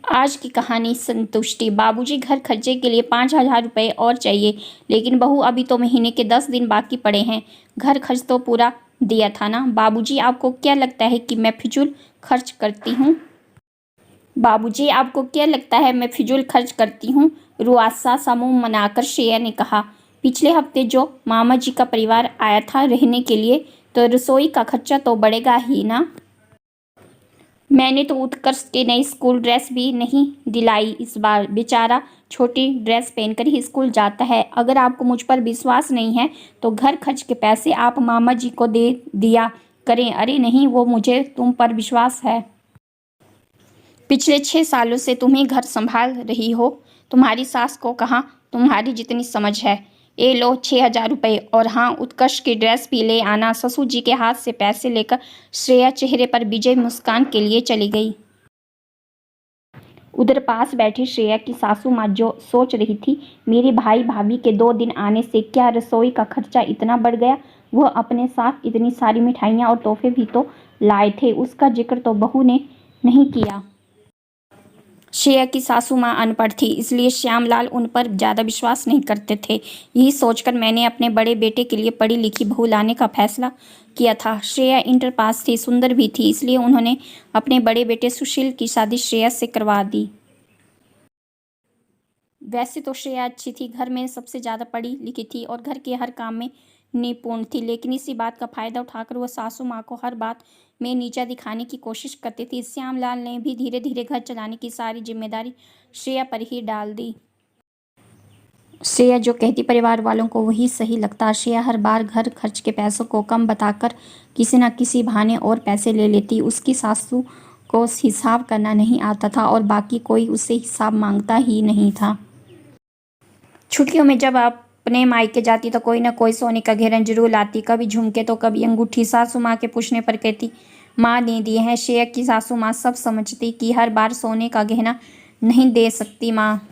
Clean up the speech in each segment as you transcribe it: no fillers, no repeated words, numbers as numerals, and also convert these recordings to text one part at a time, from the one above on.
आज की कहानी संतुष्टि। बाबूजी घर खर्चे के लिए 5,000 रुपये और चाहिए, लेकिन बहू अभी तो महीने के 10 दिन बाकी पड़े हैं। घर खर्च तो पूरा दिया था ना। बाबूजी आपको क्या लगता है कि मैं फिजूल खर्च करती हूँ? बाबूजी आपको क्या लगता है मैं फिजूल खर्च करती हूँ? रुआसा सा मुंह बनाकर श्रेया ने कहा। पिछले हफ्ते जो मामा जी का परिवार आया था रहने के लिए, तो रसोई का खर्चा तो बढ़ेगा ही ना। मैंने तो उत्कर्ष के नई स्कूल ड्रेस भी नहीं दिलाई इस बार। बेचारा छोटी ड्रेस पहनकर ही स्कूल जाता है। अगर आपको मुझ पर विश्वास नहीं है तो घर खर्च के पैसे आप मामा जी को दे दिया करें। अरे नहीं, वो मुझे तुम पर विश्वास है। पिछले 6 सालों से तुम ही घर संभाल रही हो। तुम्हारी सास को कहाँ तुम्हारी जितनी समझ है। ये लो 6,000 रुपये, और हाँ, उत्कर्ष की ड्रेस भी ले आना। ससुर जी के हाथ से पैसे लेकर श्रेया चेहरे पर विजय मुस्कान के लिए चली गई। उधर पास बैठी श्रेया की सासू माँ जो सोच रही थी, मेरे भाई भाभी के 2 दिन आने से क्या रसोई का खर्चा इतना बढ़ गया। वह अपने साथ इतनी सारी मिठाइयाँ और तोहफे भी तो लाए थे, उसका जिक्र तो बहू ने नहीं किया। श्रेया की सासू माँ अनपढ़ थी, इसलिए श्यामलाल उन पर ज़्यादा विश्वास नहीं करते थे। यही सोचकर मैंने अपने बड़े बेटे के लिए पढ़ी लिखी बहू लाने का फैसला किया था। श्रेया इंटर पास थी, सुंदर भी थी, इसलिए उन्होंने अपने बड़े बेटे सुशील की शादी श्रेया से करवा दी। वैसे तो श्रेया अच्छी थी, घर में सबसे ज़्यादा पढ़ी लिखी थी और घर के हर काम में निपुण थी, लेकिन इसी बात का फ़ायदा उठाकर वह सासू माँ को हर बात में नीचा दिखाने की कोशिश करती थी। श्यामलाल ने भी धीरे धीरे घर चलाने की सारी जिम्मेदारी श्रेया पर ही डाल दी। श्रेया जो कहती परिवार वालों को वही सही लगता। श्रेया हर बार घर खर्च के पैसों को कम बताकर किसी न किसी बहाने और पैसे ले लेती। उसकी सासू को हिसाब करना नहीं आता था और बाकी कोई उससे हिसाब मांगता ही नहीं था। छुट्टियों में जब आप अपने मायके जाती तो कोई ना कोई सोने का गहना जरूर लाती, कभी झुमके तो कभी अंगूठी। सासू माँ के पूछने पर कहती माँ ने दिए हैं। श्रेया की सासू माँ सब समझती कि हर बार सोने का गहना नहीं दे सकती माँ,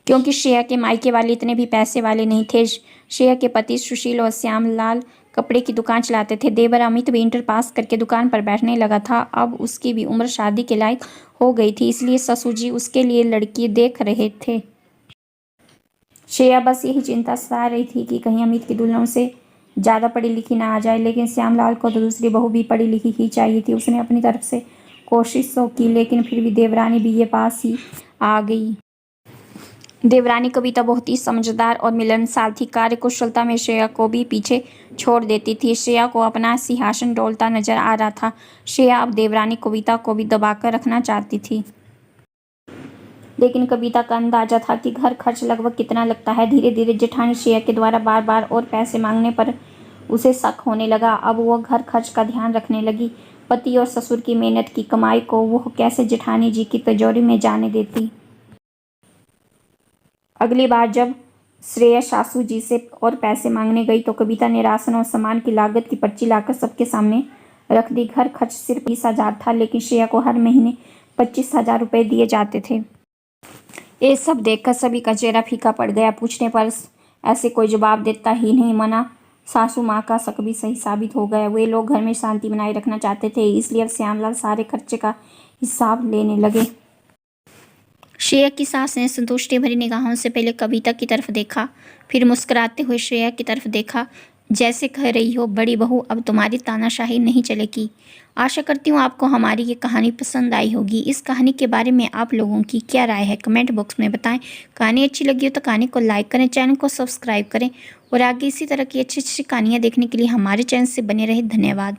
क्योंकि श्रेया के मायके वाले इतने भी पैसे वाले नहीं थे। श्रेया के पति सुशील और श्यामलाल कपड़े की दुकान चलाते थे। देवर अमित भी इंटर पास करके दुकान पर बैठने लगा था। अब उसकी भी उम्र शादी के लायक हो गई थी, इसलिए ससुर जी उसके लिए लड़की देख रहे थे। श्रेया बस यही चिंता सता रही थी कि कहीं अमित की दुल्हन से ज़्यादा पढ़ी लिखी ना आ जाए, लेकिन श्यामलाल को तो दूसरी बहू भी पढ़ी लिखी ही चाहिए थी। उसने अपनी तरफ से कोशिश तो की, लेकिन फिर भी देवरानी भी ये पास ही आ गई। देवरानी कविता बहुत ही समझदार और मिलनसार थी। कार्यकुशलता में श्रेया को भी पीछे छोड़ देती थी। श्रेया को अपना सिंहासन डोलता नजर आ रहा था। श्रेया अब देवरानी कविता को भी दबाकर रखना चाहती थी, लेकिन कविता का अंदाजा था कि घर खर्च लगभग कितना लगता है। धीरे धीरे जेठानी श्रेया के द्वारा बार बार और पैसे मांगने पर उसे शक होने लगा। अब वो घर खर्च का ध्यान रखने लगी। पति और ससुर की मेहनत की कमाई को वो कैसे जेठानी जी की तिजोरी में जाने देती। अगली बार जब श्रेया सासू जी से और पैसे मांगने गई तो कविता ने राशन और सामान की लागत की पर्ची लाकर सबके सामने रख दी। घर खर्च सिर्फ 20,000 था, लेकिन श्रेया को हर महीने 25,000 रुपये दिए जाते थे। ये सब देखकर सभी का चेहरा फीका पड़ गया। पूछने पर ऐसे कोई जवाब देता ही नहीं। मना सासू माँ का शक भी सही साबित हो गया। वे लोग घर में शांति बनाए रखना चाहते थे, इसलिए अब श्यामलाल सारे खर्चे का हिसाब लेने लगे। श्रेया की सास ने संतुष्टि भरी निगाहों से पहले कविता की तरफ देखा, फिर मुस्कुराते हुए श्रेया की तरफ देखा, जैसे कह रही हो बड़ी बहू अब तुम्हारी तानाशाही नहीं चलेगी। आशा करती हूँ आपको हमारी ये कहानी पसंद आई होगी। इस कहानी के बारे में आप लोगों की क्या राय है कमेंट बॉक्स में बताएं। कहानी अच्छी लगी हो तो कहानी को लाइक करें, चैनल को सब्सक्राइब करें और आगे इसी तरह की अच्छी अच्छी कहानियाँ देखने के लिए हमारे चैनल से बने रहे। धन्यवाद।